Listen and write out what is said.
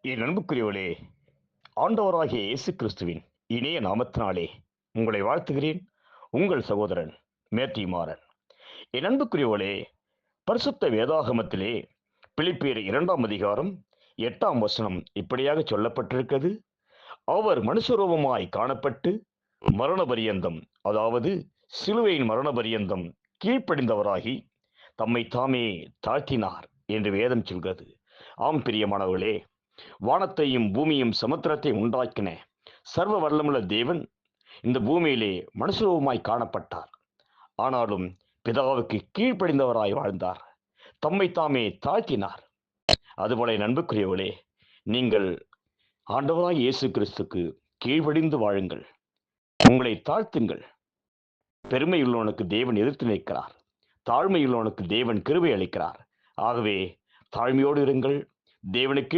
என் அன்புக்குரியவளே, ஆண்டவராகிய இயேசு கிறிஸ்துவின் இனிய நாமத்தினாலே உங்களை வாழ்த்துகிறேன். உங்கள் சகோதரன் மேத்யூ மாறன். என் அன்புக்குரியவளே, பரிசுத்த வேதாகமத்திலே பிலிப்பியர் 2ஆம் அதிகாரம் 8ஆம் வசனம் இப்படியாக சொல்லப்பட்டிருக்கிறது. அவர் மனுஷரூபமாய் காணப்பட்டு மரண பரியந்தம், அதாவது சிலுவையின் மரண பரியந்தம் கீழ்ப்படிந்தவராகி தம்மை தாமே தாழ்த்தினார் என்று வேதம் சொல்கிறது. ஆம் பிரியமானவர்களே, வானத்தையும் பூமியும் சமுத்திரத்தை உண்டாக்கின சர்வ வல்லமுள்ள தேவன் இந்த பூமியிலே மனுஷரூபமாய் காணப்பட்டார். ஆனாலும் பிதாவுக்கு கீழ்ப்படிந்தவராய் வாழ்ந்தார். தம்மை தாமே தாழ்த்தினார். அதுபோல என் அன்புக்குரியவர்களே, நீங்கள் ஆண்டவராய் இயேசு கிறிஸ்துக்கு கீழ்ப்படிந்து வாழுங்கள். உங்களை தாழ்த்துங்கள். பெருமையுள்ளவனுக்கு தேவன் எதிர்த்து நிற்கிறார். தாழ்மையுள்ளவனுக்கு தேவன் கிருபை அளிக்கிறார். ஆகவே தாழ்மையோடு இருங்கள். தேவனுக்கு